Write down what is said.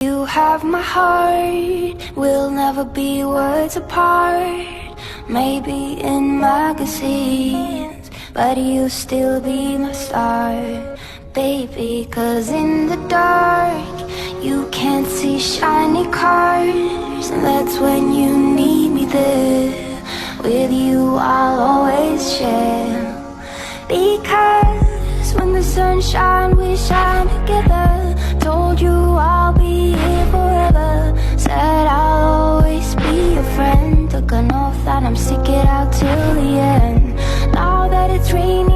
You have my heart, we'll never be words apart. Maybe in magazines, but you'll still be my star, baby. Cause in the dark, you can't see shiny cars, and that's when you need me there. With you I'll always share. Because when the sun shines, we shine together. Told you I'll be here forever. Said I'll always be your friend. Took an oath that I'm stick it out till the end. Now that it's raining